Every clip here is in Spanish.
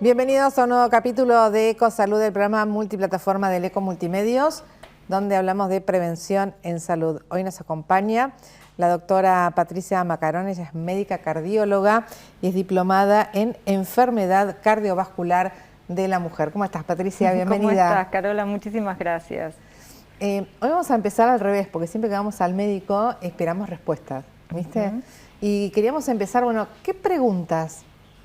Bienvenidos a un nuevo capítulo de Ecosalud, del programa multiplataforma del Eco Multimedios, donde hablamos de prevención en salud. Hoy nos acompaña la doctora Patricia Macarón. Ella es médica cardióloga y es diplomada en enfermedad cardiovascular de la mujer. ¿Cómo estás, Patricia? Bienvenida. ¿Cómo estás, Carola? Muchísimas gracias. Hoy vamos a empezar al revés, porque siempre que vamos al médico esperamos respuestas, ¿viste? Y queríamos empezar, bueno,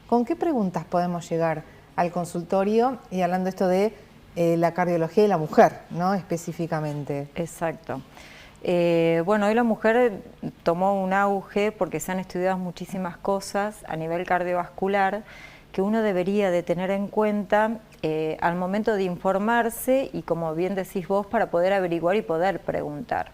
¿con qué preguntas podemos llegar al consultorio? Y hablando esto de la cardiología de la mujer, ¿no? Específicamente. Exacto. Bueno, hoy la mujer tomó un auge porque se han estudiado muchísimas cosas a nivel cardiovascular que uno debería de tener en cuenta al momento de informarse y, como bien decís vos, para poder averiguar y poder preguntar.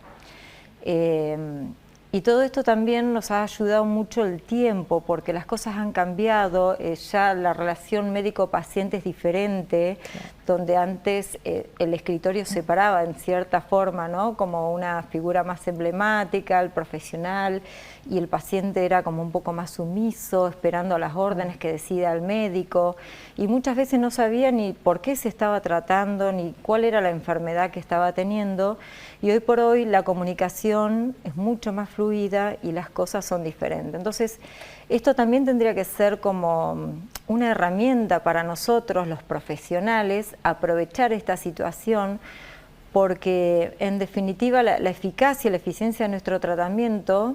Y todo esto también nos ha ayudado mucho el tiempo, porque las cosas han cambiado, ya la relación médico-paciente es diferente, claro. Donde antes el escritorio se paraba en cierta forma, ¿no? Como una figura más emblemática, el profesional, y el paciente era como un poco más sumiso, esperando las órdenes que decida el médico, y muchas veces no sabía ni por qué se estaba tratando, ni cuál era la enfermedad que estaba teniendo, y hoy por hoy la comunicación es mucho más fluida y las cosas son diferentes. Entonces, esto también tendría que ser como una herramienta para nosotros, los profesionales, aprovechar esta situación, porque en definitiva la eficacia y la eficiencia de nuestro tratamiento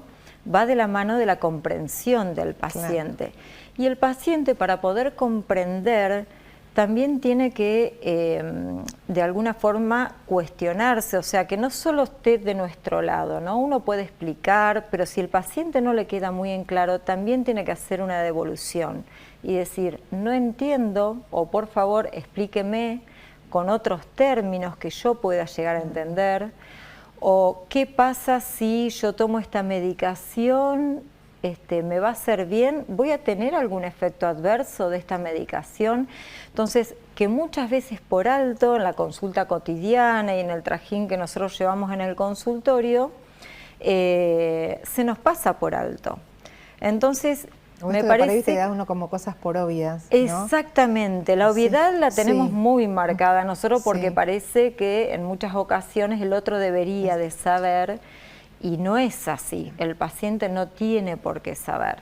va de la mano de la comprensión del paciente. Claro. Y el paciente, para poder comprender, también tiene que, de alguna forma, cuestionarse, o sea, que no solo esté de nuestro lado, ¿no? Uno puede explicar, pero si el paciente no le queda muy en claro, también tiene que hacer una devolución y decir, no entiendo, o por favor, explíqueme con otros términos que yo pueda llegar a entender, o qué pasa si yo tomo esta medicación, ¿me va a hacer bien? ¿Voy a tener algún efecto adverso de esta medicación? Entonces, que muchas veces por alto, en la consulta cotidiana y en el trajín que nosotros llevamos en el consultorio, se nos pasa por alto. Entonces, me parece que da uno como cosas por obvias, ¿no? Exactamente, la obviedad la tenemos muy marcada nosotros porque parece que en muchas ocasiones el otro debería de saber, y no es así, el paciente no tiene por qué saber.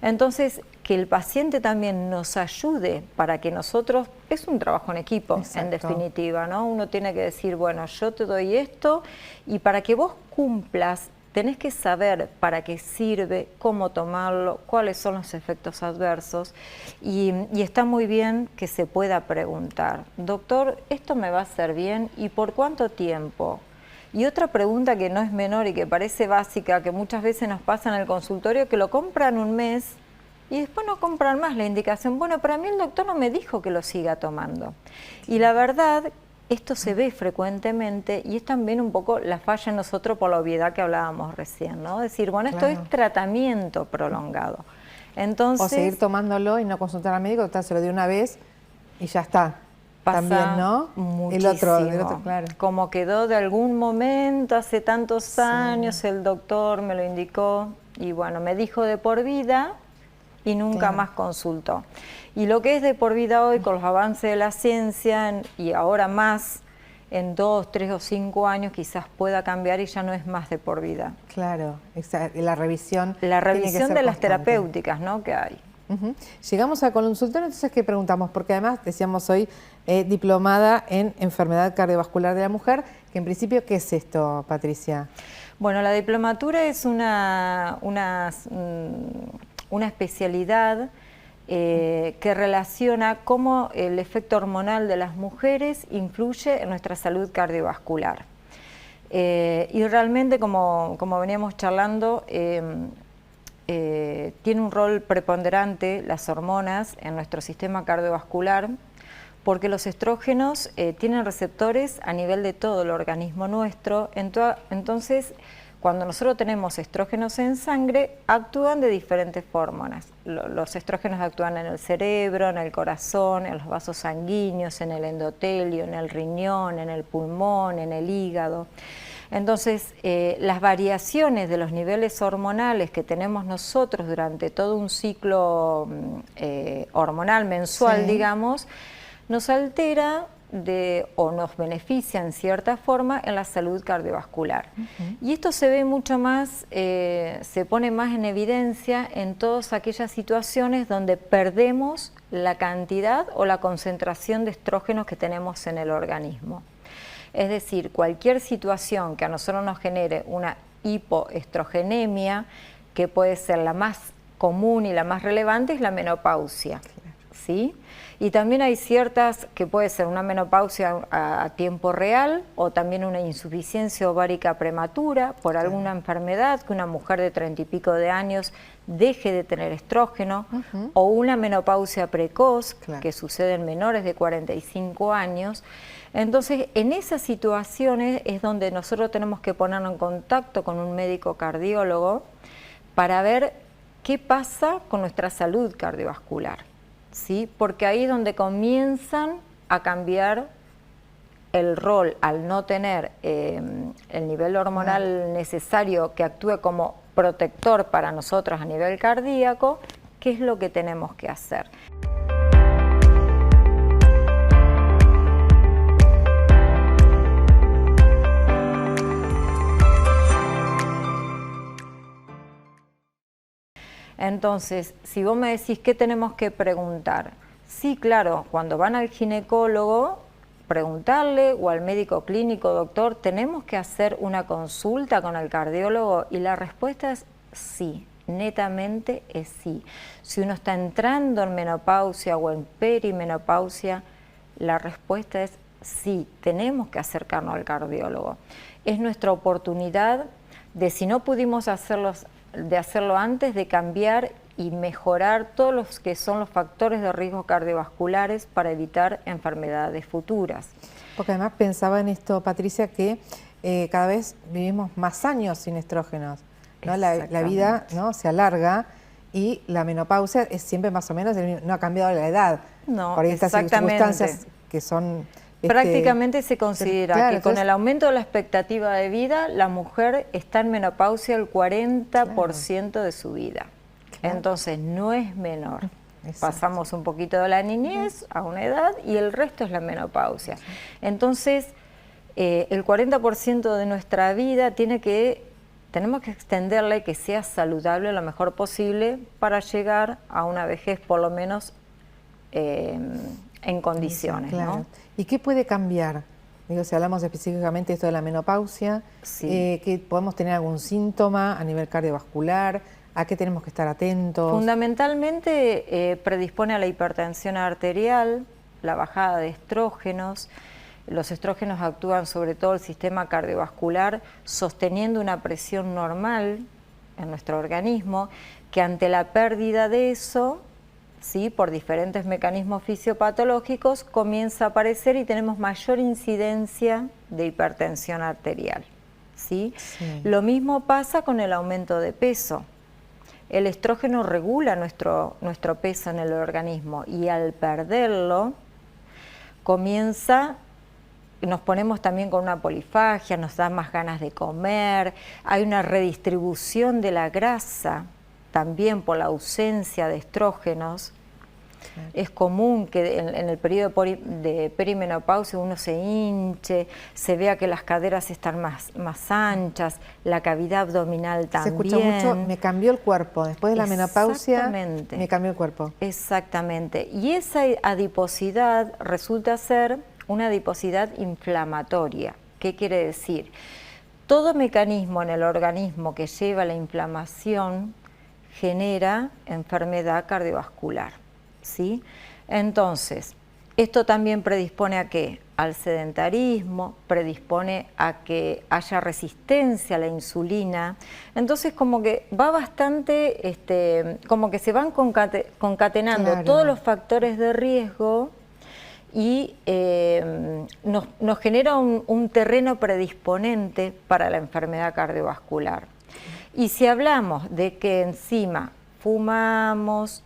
Entonces, que el paciente también nos ayude para que nosotros, es un trabajo en equipo, en definitiva, ¿no? Uno tiene que decir, bueno, yo te doy esto, y para que vos cumplas, tenés que saber para qué sirve, cómo tomarlo, cuáles son los efectos adversos, y está muy bien que se pueda preguntar, doctor, ¿esto me va a hacer bien? ¿Y por cuánto tiempo? Y otra pregunta que no es menor y que parece básica, que muchas veces nos pasa en el consultorio, que lo compran un mes y después no compran más la indicación. Bueno, para mí el doctor no me dijo que lo siga tomando. Y la verdad, esto se ve frecuentemente y es también un poco la falla en nosotros por la obviedad que hablábamos recién, ¿no? Decir, bueno, esto es tratamiento prolongado. Entonces, o seguir tomándolo y no consultar al médico, se lo dio una vez y ya está. Pasa también, ¿no? Muchísimo. El otro, claro. Como quedó de algún momento, hace tantos años, el doctor me lo indicó y bueno, me dijo de por vida y nunca más consultó. Y lo que es de por vida hoy, con los avances de la ciencia y ahora más, en 2, 3 o 5 años quizás pueda cambiar y ya no es más de por vida. Claro, la revisión. La revisión de las terapéuticas, ¿no?, que hay. Llegamos al consultorio, entonces, ¿qué preguntamos? Porque además, decíamos hoy, diplomada en enfermedad cardiovascular de la mujer, que en principio, ¿qué es esto, Patricia? Bueno, la diplomatura es una especialidad que relaciona cómo el efecto hormonal de las mujeres influye en nuestra salud cardiovascular. Y realmente, como veníamos charlando, tiene un rol preponderante las hormonas en nuestro sistema cardiovascular, porque los estrógenos tienen receptores a nivel de todo el organismo nuestro. Entonces, cuando nosotros tenemos estrógenos en sangre, actúan de diferentes formas. Los estrógenos actúan en el cerebro, en el corazón, en los vasos sanguíneos, en el endotelio, en el riñón, en el pulmón, en el hígado. Entonces, las variaciones de los niveles hormonales que tenemos nosotros durante todo un ciclo hormonal mensual, Sí. digamos, nos altera o nos beneficia en cierta forma en la salud cardiovascular. Y esto se ve mucho más, se pone más en evidencia en todas aquellas situaciones donde perdemos la cantidad o la concentración de estrógenos que tenemos en el organismo. Es decir, cualquier situación que a nosotros nos genere una hipoestrogenemia, que puede ser la más común y la más relevante, es la menopausia, ¿sí? Y también hay ciertas, que puede ser una menopausia a tiempo real o también una insuficiencia ovárica prematura por alguna enfermedad, que una mujer de 30 y pico de años deje de tener estrógeno, o una menopausia precoz, que sucede en menores de 45 años. Entonces, en esas situaciones es donde nosotros tenemos que ponernos en contacto con un médico cardiólogo para ver qué pasa con nuestra salud cardiovascular, ¿sí? Porque ahí es donde comienzan a cambiar el rol, al no tener el nivel hormonal necesario que actúe como protector para nosotros a nivel cardíaco. ¿Qué es lo que tenemos que hacer? Entonces, si vos me decís qué tenemos que preguntar, sí, claro, cuando van al ginecólogo, preguntarle, o al médico clínico, doctor, ¿tenemos que hacer una consulta con el cardiólogo? Y la respuesta es sí, netamente es sí. Si uno está entrando en menopausia o en perimenopausia, la respuesta es sí, tenemos que acercarnos al cardiólogo. Es nuestra oportunidad de, si no pudimos hacerlo antes, de cambiar y mejorar todos los que son los factores de riesgo cardiovasculares para evitar enfermedades futuras. Porque además pensaba en esto, Patricia, que cada vez vivimos más años sin estrógenos, ¿no? La vida, ¿no?, se alarga y la menopausia es siempre más o menos, no ha cambiado la edad. No, por estas circunstancias que son... prácticamente se considera claro, que entonces, con el aumento de la expectativa de vida, la mujer está en menopausia el 40% de su vida. Entonces no es menor. Pasamos un poquito de la niñez a una edad y el resto es la menopausia. Entonces el 40% de nuestra vida tenemos que extenderla y que sea saludable lo mejor posible para llegar a una vejez por lo menos en condiciones, ¿no? ¿Y qué puede cambiar? Digo, si hablamos específicamente de esto de la menopausia, ¿que podemos tener algún síntoma a nivel cardiovascular? ¿A qué tenemos que estar atentos? Fundamentalmente predispone a la hipertensión arterial, la bajada de estrógenos. Los estrógenos actúan sobre todo el sistema cardiovascular, sosteniendo una presión normal en nuestro organismo, que ante la pérdida de eso, ¿sí?, por diferentes mecanismos fisiopatológicos, comienza a aparecer y tenemos mayor incidencia de hipertensión arterial, ¿sí? Lo mismo pasa con el aumento de peso. El estrógeno regula nuestro peso en el organismo y al perderlo nos ponemos también con una polifagia, nos da más ganas de comer, hay una redistribución de la grasa también por la ausencia de estrógenos. Es común que en el periodo de perimenopausia uno se hinche, se vea que las caderas están más anchas, la cavidad abdominal también. Se escucha mucho, me cambió el cuerpo, después de la menopausia me cambió el cuerpo. Exactamente, y esa adiposidad resulta ser una adiposidad inflamatoria. ¿Qué quiere decir? Todo mecanismo en el organismo que lleva a la inflamación genera enfermedad cardiovascular, ¿sí? Entonces, esto también predispone a ¿qué? Al sedentarismo, predispone a que haya resistencia a la insulina. Entonces, como que va bastante, como que se van concatenando todos los factores de riesgo y nos genera un terreno predisponente para la enfermedad cardiovascular. Y si hablamos de que encima fumamos,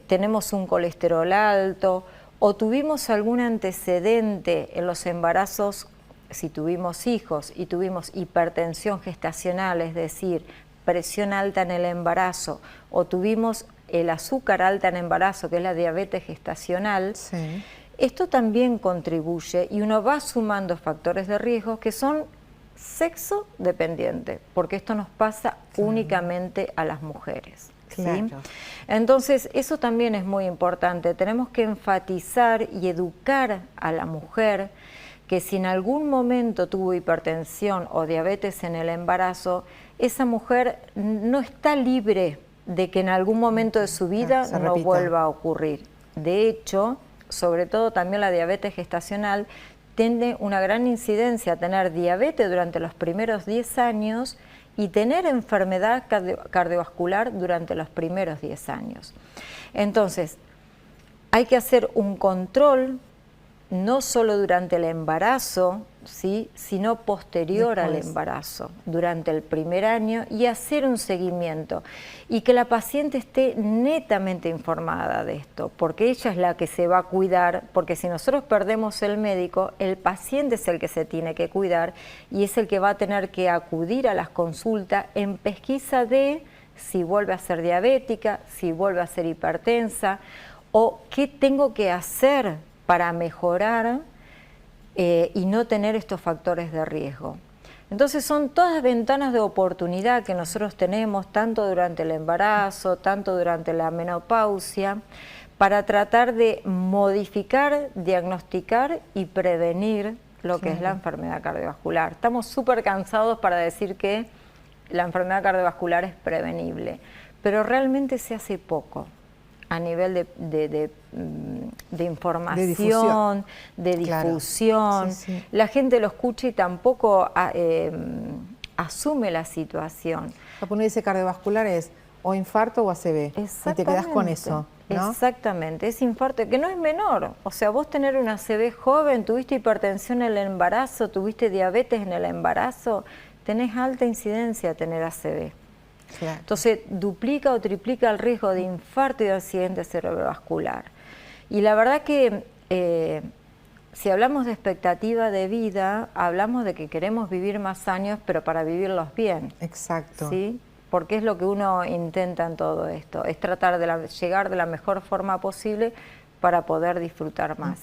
tenemos un colesterol alto o tuvimos algún antecedente en los embarazos si tuvimos hijos y tuvimos hipertensión gestacional, es decir, presión alta en el embarazo, o tuvimos el azúcar alta en embarazo, que es la diabetes gestacional, Sí. esto también contribuye y uno va sumando factores de riesgo que son sexo dependiente, porque esto nos pasa únicamente a las mujeres. ¿sí? Claro. Entonces, eso también es muy importante. Tenemos que enfatizar y educar a la mujer que si en algún momento tuvo hipertensión o diabetes en el embarazo, esa mujer no está libre de que en algún momento de su vida Se no repita. vuelva a ocurrir. De hecho, sobre todo también la diabetes gestacional tiene una gran incidencia a tener diabetes durante los primeros 10 años y tener enfermedad cardiovascular durante los primeros 10 años. Entonces, hay que hacer un control no solo durante el embarazo, ¿sí? sino posterior al embarazo, durante el primer año, y hacer un seguimiento. Y que la paciente esté netamente informada de esto, porque ella es la que se va a cuidar, porque si nosotros perdemos el médico, el paciente es el que se tiene que cuidar y es el que va a tener que acudir a las consultas en pesquisa de si vuelve a ser diabética, si vuelve a ser hipertensa, o qué tengo que hacer para mejorar y no tener estos factores de riesgo. Entonces son todas ventanas de oportunidad que nosotros tenemos, tanto durante el embarazo, tanto durante la menopausia, para tratar de modificar, diagnosticar y prevenir lo que es la enfermedad cardiovascular. Estamos súper cansados para decir que la enfermedad cardiovascular es prevenible, pero realmente se hace poco a nivel de información, de difusión. Claro. Sí, sí. La gente lo escucha y tampoco asume la situación. Uno dice cardiovascular es o infarto o ACV y te quedas con eso, ¿no? Exactamente, es infarto, que no es menor. O sea, vos tener una ACV joven, tuviste hipertensión en el embarazo, tuviste diabetes en el embarazo, tenés alta incidencia de tener ACV. Claro. Entonces, duplica o triplica el riesgo de infarto y de accidente cerebrovascular. Y la verdad que si hablamos de expectativa de vida, hablamos de que queremos vivir más años, pero para vivirlos bien. Exacto. ¿Sí? Porque es lo que uno intenta en todo esto, es tratar de llegar de la mejor forma posible para poder disfrutar más.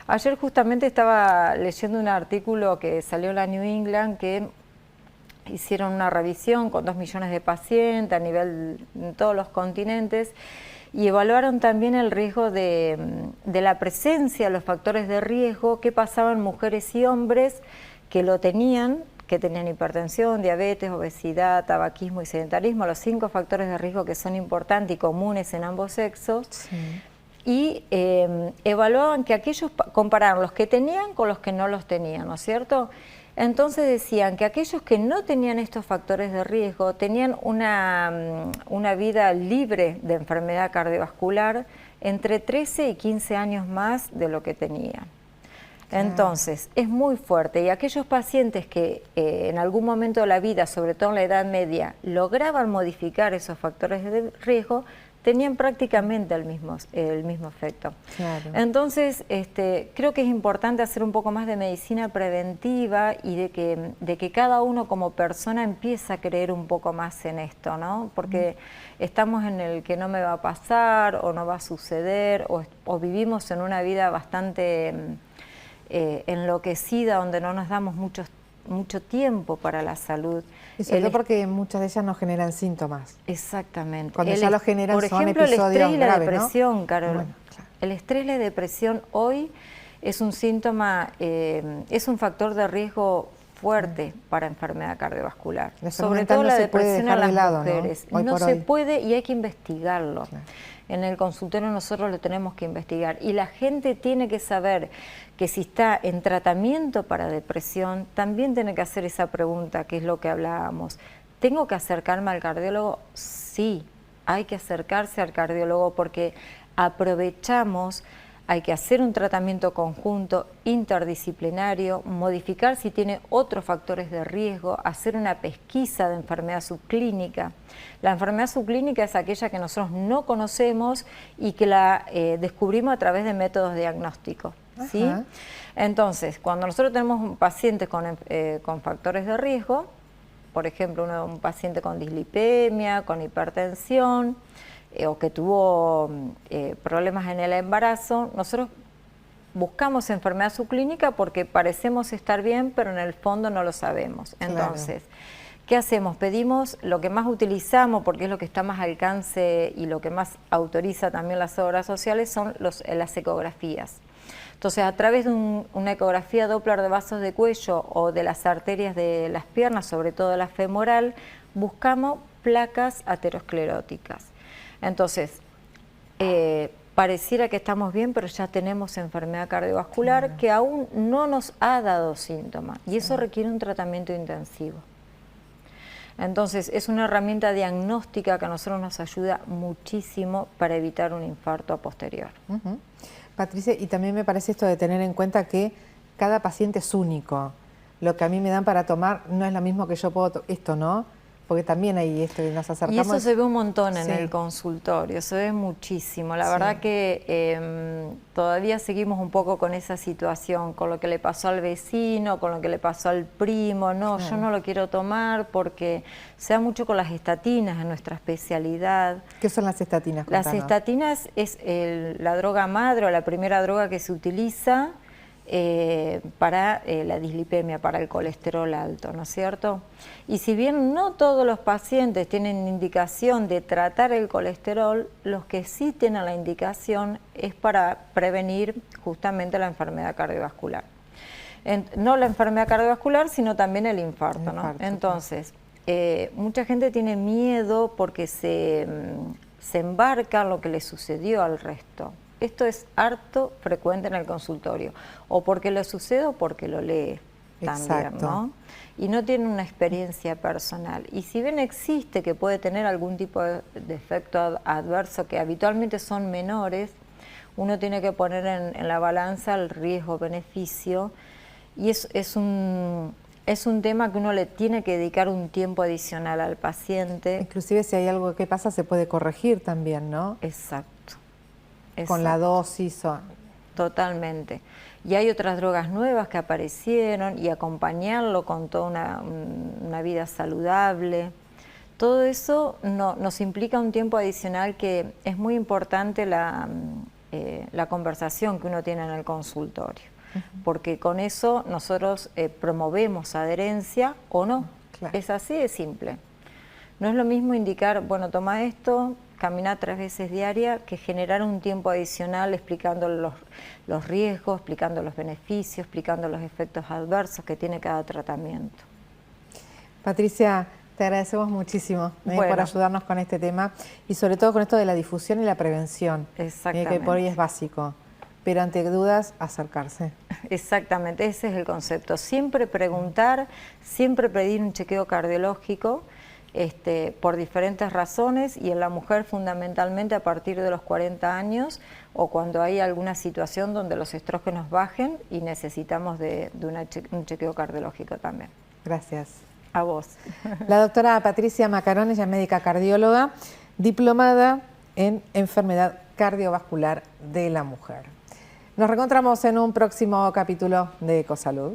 Ayer justamente estaba leyendo un artículo que salió en la New England que hicieron una revisión con 2 millones de pacientes a nivel en todos los continentes y evaluaron también el riesgo de la presencia, los factores de riesgo que pasaban mujeres y hombres que lo tenían, que tenían hipertensión, diabetes, obesidad, tabaquismo y sedentarismo, los 5 factores de riesgo que son importantes y comunes en ambos sexos. Sí. Y evaluaban que aquellos, compararon los que tenían con los que no los tenían, ¿no es cierto? Entonces decían que aquellos que no tenían estos factores de riesgo tenían una vida libre de enfermedad cardiovascular entre 13 y 15 años más de lo que tenían. Entonces, es muy fuerte y aquellos pacientes que en algún momento de la vida, sobre todo en la edad media, lograban modificar esos factores de riesgo, tenían prácticamente el mismo efecto. Claro. Entonces, creo que es importante hacer un poco más de medicina preventiva y de que cada uno como persona empiece a creer un poco más en esto, ¿no? Porque estamos en el que no me va a pasar o no va a suceder o vivimos en una vida bastante enloquecida donde no nos damos mucho tiempo para la salud. Y sobre todo porque muchas de ellas no generan síntomas. Exactamente. Cuando ya lo generan por son ejemplo, episodios el estrés y la graves, depresión, ¿no? Carol. Bueno, claro. El estrés y la depresión hoy es un síntoma, es un factor de riesgo fuerte para enfermedad cardiovascular. La salud Sobre mental todo no la se puede depresión a dejar de las lado, ¿no? mujeres. Hoy No por se hoy. puede y hay que investigarlo. Claro. En el consultorio nosotros lo tenemos que investigar y la gente tiene que saber que si está en tratamiento para depresión, también tiene que hacer esa pregunta, que es lo que hablábamos. ¿Tengo que acercarme al cardiólogo? Sí, hay que acercarse al cardiólogo porque aprovechamos, hay que hacer un tratamiento conjunto, interdisciplinario, modificar si tiene otros factores de riesgo, hacer una pesquisa de enfermedad subclínica. La enfermedad subclínica es aquella que nosotros no conocemos y que la descubrimos a través de métodos diagnósticos. ¿sí? Ajá. Entonces, cuando nosotros tenemos pacientes con factores de riesgo, por ejemplo, un paciente con dislipemia, con hipertensión, o que tuvo problemas en el embarazo, nosotros buscamos enfermedad subclínica porque parecemos estar bien, pero en el fondo no lo sabemos. Entonces, ¿qué hacemos? Pedimos lo que más utilizamos, porque es lo que está más al alcance y lo que más autoriza también las obras sociales, son las ecografías. Entonces, a través de una ecografía Doppler de vasos de cuello o de las arterias de las piernas, sobre todo la femoral, buscamos placas ateroscleróticas. Entonces, pareciera que estamos bien, pero ya tenemos enfermedad cardiovascular que aún no nos ha dado síntomas y eso requiere un tratamiento intensivo. Entonces, es una herramienta diagnóstica que a nosotros nos ayuda muchísimo para evitar un infarto a posterior. Patricia, y también me parece esto de tener en cuenta que cada paciente es único. Lo que a mí me dan para tomar no es lo mismo que yo puedo esto, ¿no? Porque también hay esto y nos acercamos. Y eso se ve un montón en el consultorio, se ve muchísimo. La verdad que todavía seguimos un poco con esa situación, con lo que le pasó al vecino, con lo que le pasó al primo. No, yo no lo quiero tomar porque se da mucho con las estatinas en nuestra especialidad. ¿Qué son las estatinas? Contanos. Las estatinas es la droga madre o la primera droga que se utiliza para la dislipemia, para el colesterol alto, ¿no es cierto? Y si bien no todos los pacientes tienen indicación de tratar el colesterol, los que sí tienen la indicación es para prevenir justamente la enfermedad cardiovascular. No la enfermedad cardiovascular, sino también el infarto, ¿no? Entonces, mucha gente tiene miedo porque se embarca en lo que le sucedió al resto. Esto es harto frecuente en el consultorio, o porque lo sucede o porque lo lee también, ¿no? Y no tiene una experiencia personal. Y si bien existe que puede tener algún tipo de efecto adverso que habitualmente son menores, uno tiene que poner en la balanza el riesgo-beneficio y es un tema que uno le tiene que dedicar un tiempo adicional al paciente. Inclusive si hay algo que pasa se puede corregir también, ¿no? Exacto. Con la dosis. Totalmente. Y hay otras drogas nuevas que aparecieron y acompañarlo con toda una vida saludable. Todo eso nos implica un tiempo adicional que es muy importante la conversación que uno tiene en el consultorio. Porque con eso nosotros promovemos adherencia o no. Es así de simple. No es lo mismo indicar, bueno, toma esto, camina 3 veces diaria, que generar un tiempo adicional explicando los riesgos, explicando los beneficios, explicando los efectos adversos que tiene cada tratamiento. Patricia, te agradecemos muchísimo por ayudarnos con este tema y sobre todo con esto de la difusión y la prevención, que por hoy es básico, pero ante dudas, acercarse. Exactamente, ese es el concepto. Siempre preguntar, siempre pedir un chequeo cardiológico, por diferentes razones y en la mujer fundamentalmente a partir de los 40 años o cuando hay alguna situación donde los estrógenos bajen y necesitamos de un chequeo cardiológico también. Gracias. A vos. La doctora Patricia Macarón, ella es médica cardióloga, diplomada en enfermedad cardiovascular de la mujer. Nos reencontramos en un próximo capítulo de Ecosalud.